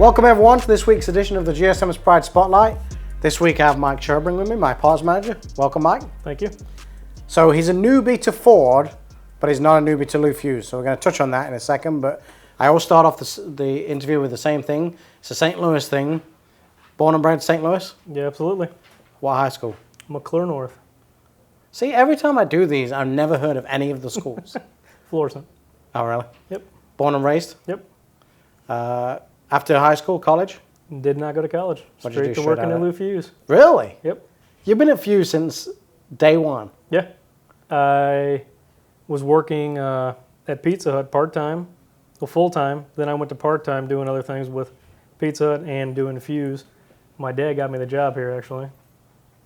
Welcome everyone to this week's edition of the GSM's Pride Spotlight. This week I have Mike Sherbring with me, my parts manager. Welcome, Mike. Thank you. So he's a newbie to Ford, but he's not a newbie to Fusz. So we're going to touch on that in a second. But I always start off the interview with the same thing. It's a St. Louis thing. Born and bred St. Louis? Yeah, absolutely. What high school? McClure North. See, every time I do these, I've never heard of any of the schools. Florissant. Oh, really? Yep. Born and raised? Yep. After high school, college? Did not go to college. What'd you Straight do to working straight at out of Fusz. Really? Yep. You've been at Fusz since day one? Yeah. I was working at Pizza Hut part-time, well, full-time. Then I went to part-time doing other things with Pizza Hut and doing Fusz. My dad got me the job here, actually.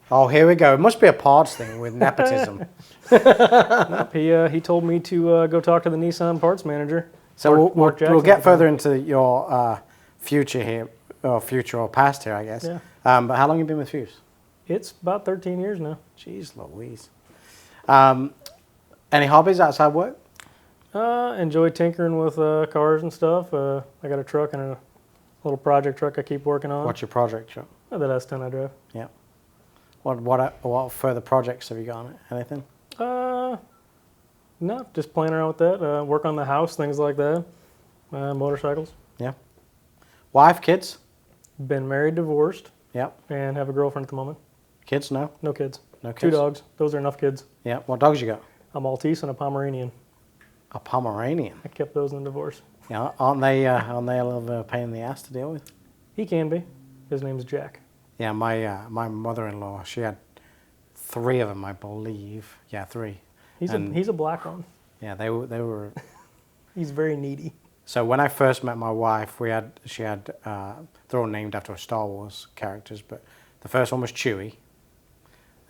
Oh, here we go. It must be a parts thing with nepotism. Nope, he told me to go talk to the Nissan parts manager. So we'll get further time. into your future here, or future or past here, I guess. Yeah. But how long have you been with Fusz? It's about 13 years now. Jeez Louise. Any hobbies outside work? Enjoy tinkering with cars and stuff. I got a truck and a little project truck I keep working on. What's your project, Chuck? The S10 I drive. Yeah. What further projects have you got on it? Anything? No, just playing around with that. Work on the house, things like that. Motorcycles. Yeah. Wife, kids? Been married, divorced, Yeah. and have a girlfriend at the moment. Kids? No. No kids. No kids. 2 dogs. Those are enough kids. Yeah. What dogs you got? A Maltese and a Pomeranian. A Pomeranian. I kept those in the divorce. Yeah. Aren't they a little pain in the ass to deal with? He can be. His name's Jack. Yeah. My mother-in-law, she had 3 of them, I believe. Yeah, 3. He's a black one. Yeah, they were. He's very needy. So when I first met my wife, she had they're all named after Star Wars characters, but the first one was Chewie,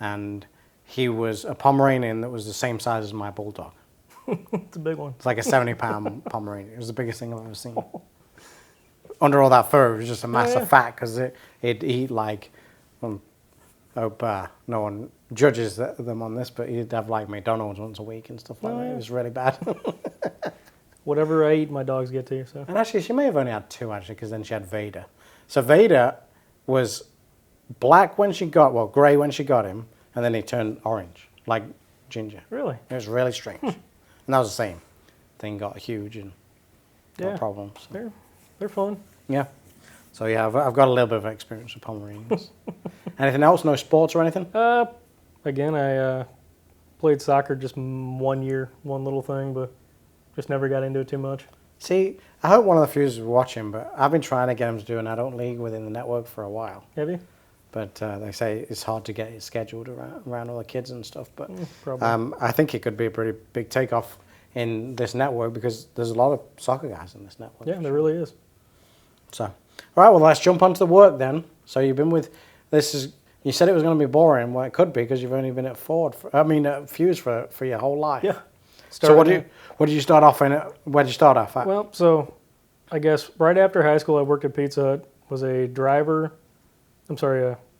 and he was a Pomeranian that was the same size as my bulldog. It's a big one. It's like a 70-pound Pomeranian. It was the biggest thing I've ever seen. Under all that fur, it was just a massive fat because it'd eat like. Hope no one judges them on this, but he'd have like McDonald's once a week and stuff like that. It was really bad. Whatever I eat, my dogs get to. So. And actually, she may have only had 2 actually, because then she had Vader. So Vader was black when she got, grey when she got him, and then he turned orange, like Ginger. Really? It was really strange. And that was the same. Thing got huge and got problems. So. They're fun. Yeah. So yeah, I've got a little bit of experience with Pomeranians. Anything else? No sports or anything? Again, I played soccer just 1 year, one little thing, but just never got into it too much. See, I hope one of the fews is watching, but I've been trying to get him to do an adult league within the network for a while. Have you? But they say it's hard to get it scheduled around all the kids and stuff. But probably. I think it could be a pretty big takeoff in this network because there's a lot of soccer guys in this network. Yeah, there really is. So, all right, well, let's jump onto the work then. So you've been with, you said it was going to be boring. Well, it could be because you've only been at Fusz for your whole life. Yeah. So what did you start off in? Where did you start off at? Well, so I guess right after high school, I worked at Pizza Hut, was a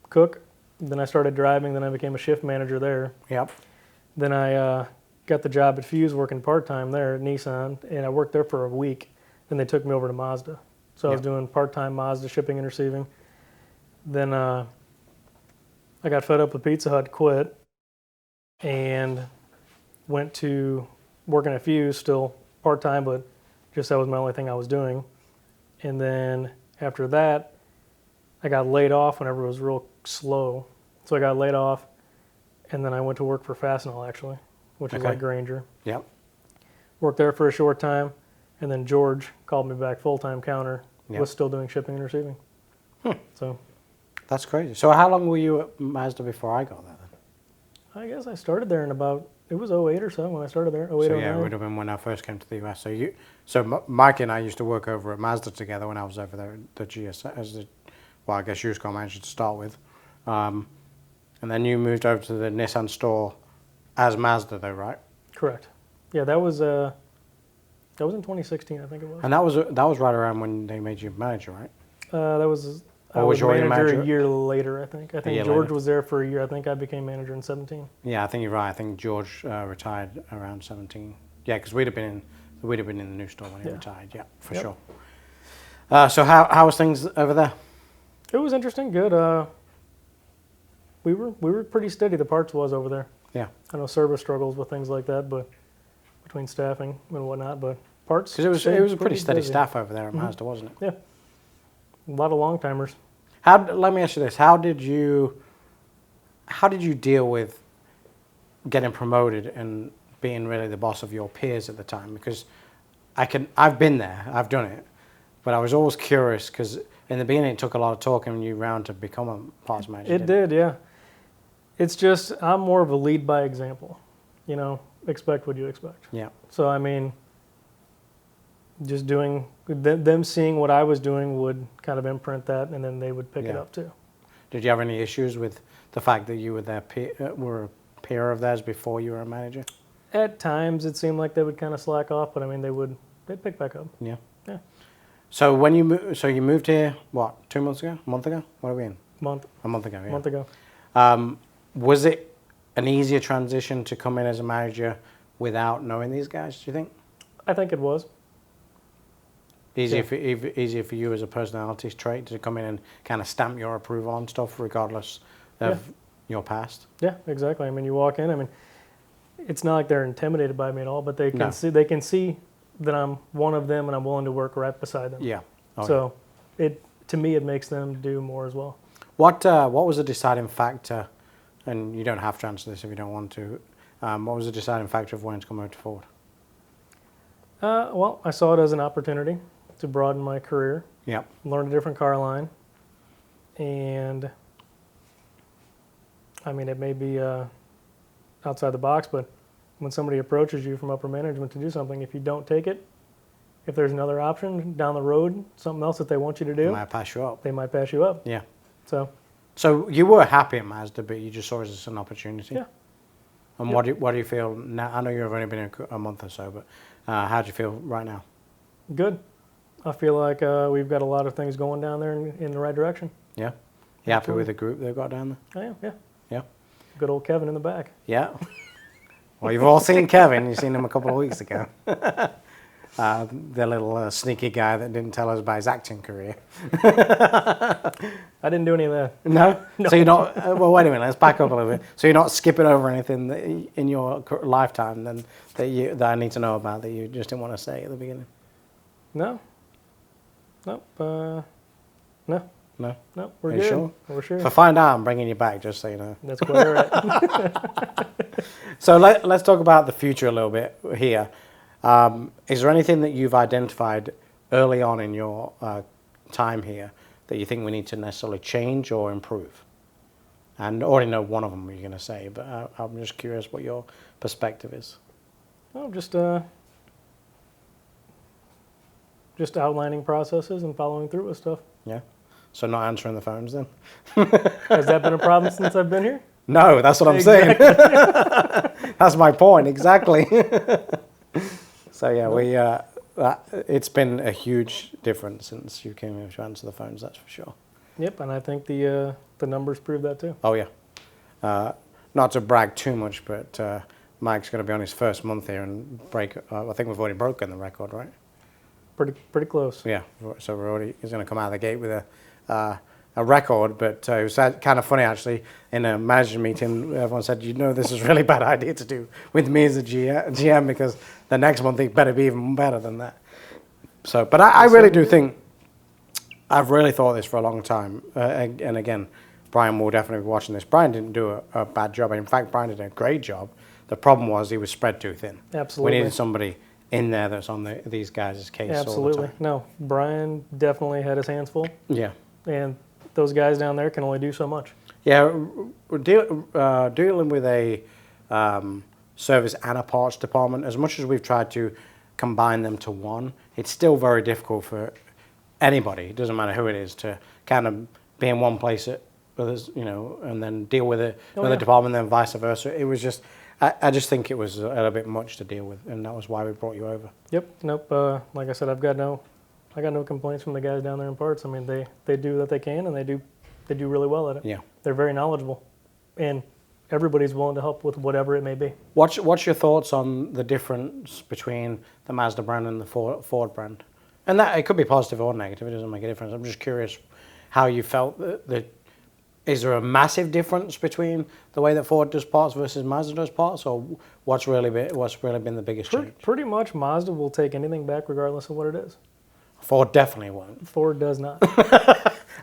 cook. Then I started driving, then I became a shift manager there. Yep. Then I got the job at Fusz working part-time there at Nissan, and I worked there for a week. Then they took me over to Mazda. So I was doing part-time Mazda shipping and receiving. Then I got fed up with Pizza Hut, quit, and went to working at Fusz, still part-time, but just that was my only thing I was doing. And then after that, I got laid off whenever it was real slow. So I got laid off, and then I went to work for Fastenal, actually, which is like Granger. Yep. Worked there for a short time, and then George called me back full-time counter. Was still doing shipping and receiving. So that's crazy. So how long were you at Mazda before I got there then? I guess I started there in it was 08 or so when I started there, 08, So 09. yeah, it would have been when I first came to the US. So Mike and I used to work over at Mazda together when I was over there at the GS, I guess used car manager to start with. And then you moved over to the Nissan store as Mazda though, right? Correct. Yeah, that was in 2016, I think it was. And that was right around when they made you manager, right? I was manager a year later, I think. I think George later. was there for a year. I think I became manager in 17. Yeah, I think you're right. I think George retired around 17. Yeah, because we'd have been in the new store when he retired. Yeah, for sure. So how was things over there? It was interesting, good. We were pretty steady. The parts was over there. Yeah. I know service struggles with things like that, but between staffing and whatnot, but parts. Because it was a pretty steady busy. staff over there at Mazda, wasn't it? Yeah. A lot of long timers. Let me ask you this: How did you deal with getting promoted and being really the boss of your peers at the time? Because I've been there, I've done it, but I was always curious because in the beginning it took a lot of talking you round to become a parts manager. It did, yeah. It's just I'm more of a lead by example. You know, expect what you expect. Yeah. So I mean, just doing them seeing what I was doing would kind of imprint that, and then they would pick it up too. Did you have any issues with the fact that you were were a peer of theirs before you were a manager? At times, it seemed like they would kind of slack off, but I mean, they'd pick back up. Yeah. Yeah. So when you moved here, what, 2 months ago, a month ago? What are we in? A month ago. Yeah. Month ago. Was it an easier transition to come in as a manager without knowing these guys? Do you think? I think it was. Easier for you as a personality trait to come in and kind of stamp your approval on stuff regardless of your past. Yeah, exactly. I mean, you walk in. I mean, it's not like they're intimidated by me at all, but they can see that I'm one of them and I'm willing to work right beside them. Yeah. So to me it makes them do more as well. What was the deciding factor? And you don't have to answer this if you don't want to. What was the deciding factor of wanting to come over to Ford? Well, I saw it as an opportunity to broaden my career. Yeah. Learn a different car line, and I mean, it may be outside the box, but when somebody approaches you from upper management to do something, if you don't take it, if there's another option down the road, something else that they want you to do, They might pass you up. They might pass you up. Yeah. So you were happy at Mazda, but you just saw it as an opportunity. Yeah. And what do you feel now? I know you've only been a month or so, but how do you feel right now? Good. I feel like we've got a lot of things going down there in the right direction. Yeah. You happy with the group they've got down there? I am. Yeah. Yeah. Good old Kevin in the back. Yeah. Well, you've all seen Kevin. You've seen him a couple of weeks ago. The little sneaky guy that didn't tell us about his acting career. I didn't do any of that. No? No. So you're not, well, wait a minute, let's back up a little bit. So you're not skipping over anything that in your lifetime then that I need to know about that you just didn't want to say at the beginning? No. Nope. No. No? No. We're Are you good. sure? We're sure. If I find out, I'm bringing you back, just so you know. That's quite all right. So let's talk about the future a little bit here. Is there anything that you've identified early on in your time here that you think we need to necessarily change or improve? And I already know one of them you're going to say, but I'm just curious what your perspective is. Oh, just outlining processes and following through with stuff. Yeah? So not answering the phones then? Has that been a problem since I've been here? No, that's what I'm saying. That's my point, exactly. So yeah, it's been a huge difference since you came here to answer the phones, that's for sure. Yep, and I think the numbers prove that too. Oh yeah. Not to brag too much, but Mike's going to be on his first month here and break. I think we've already broken the record, right? Pretty close. Yeah. So he's going to come out of the gate with a record. But it was kind of funny actually. In a management meeting, everyone said, "You know, this is a really bad idea to do with me as a GM because the next month it better be even better than that." So, but I really do think I've really thought this for a long time. And again, Brian will definitely be watching this. Brian didn't do a bad job. In fact, Brian did a great job. The problem was he was spread too thin. Absolutely. We needed somebody in there that's on these guys' case all the Absolutely. time. No, Brian definitely had his hands full. Yeah. And those guys down there can only do so much. Yeah, we're dealing with a service and a parts department. As much as we've tried to combine them to one, it's still very difficult for anybody, it doesn't matter who it is, to kind of be in one place and then deal with it with a department, then vice versa. It was just, I just think it was a little bit much to deal with, and that was why we brought you over. Yep. Nope. Like I said, I got no complaints from the guys down there in parts. I mean, they do what they can, and they do really well at it. Yeah. They're very knowledgeable, and everybody's willing to help with whatever it may be. What's your thoughts on the difference between the Mazda brand and the Ford brand? And that it could be positive or negative. It doesn't make a difference. I'm just curious how you felt is there a massive difference between the way that Ford does parts versus Mazda does parts, or what's really been the biggest change? Pretty much Mazda will take anything back regardless of what it is. Ford definitely won't. Ford does not.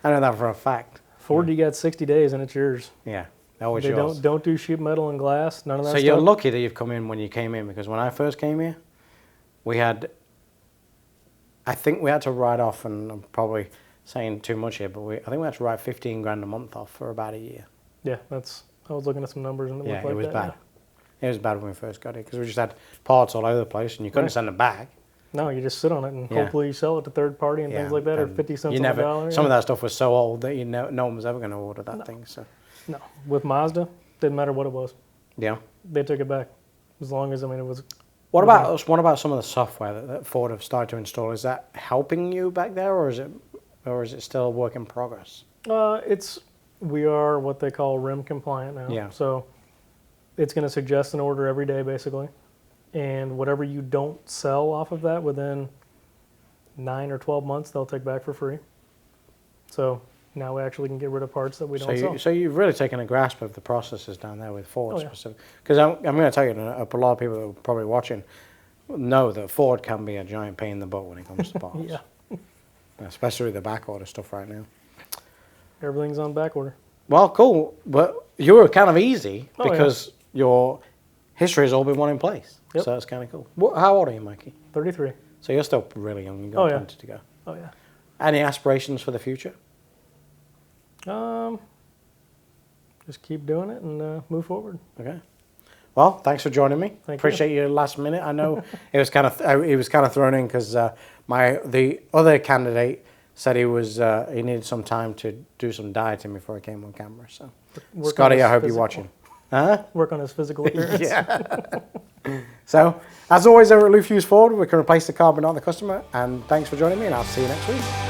I know that for a fact. Ford, you got 60 days and it's yours. Yeah, always They yours. don't do sheet metal and glass, none of that So stuff. you're lucky that you've come in when you came in, because when I first came here, I think we had to write off, and I'm probably saying too much here, but I think we had to write 15 grand a month off for about a year. Yeah, I was looking at some numbers and it looked like it was that, bad. yeah. It was bad when we first got here because we just had parts all over the place and you couldn't Right. send them back. No, you just sit on it and Yeah. hopefully you sell it to third party and things like that, or and 50 cents you on never, the dollar. Some of that stuff was so old that no one was ever going to order that thing. So No, with Mazda, didn't matter what it was. yeah. They took it back. As long as, it was... What about some of the software that Ford have started to install? Is that helping you back there, or is it still a work in progress? We are what they call RIM compliant now. Yeah. So it's going to suggest an order every day, basically. And whatever you don't sell off of that within 9 or 12 months, they'll take back for free. So now we actually can get rid of parts that we don't sell. So you've really taken a grasp of the processes down there with Ford Oh, yeah. specific. Because I'm going to tell you, a lot of people that are probably watching know that Ford can be a giant pain in the butt when it comes to parts. Yeah. Especially the back order stuff right now. Everything's on back order. Well, cool. But you were kind of easy Oh, yeah. because your history has all been one in place. Yep. So that's kind of cool. How old are you, Mikey? 33. So you're still really young. You've got Oh, yeah. plenty to go. Oh, yeah. Any aspirations for the future? Just keep doing it and move forward. Okay. Well, thanks for joining me. Thank Appreciate your last minute. I know it was kind of thrown in because the other candidate said he needed some time to do some dieting before he came on camera. So, Work on Scotty, his I hope you're physical- watching. Huh? Work on his physical appearance. Yeah. So, as always, over at Fusz Ford, we can replace the car but not the customer. And thanks for joining me, and I'll see you next week.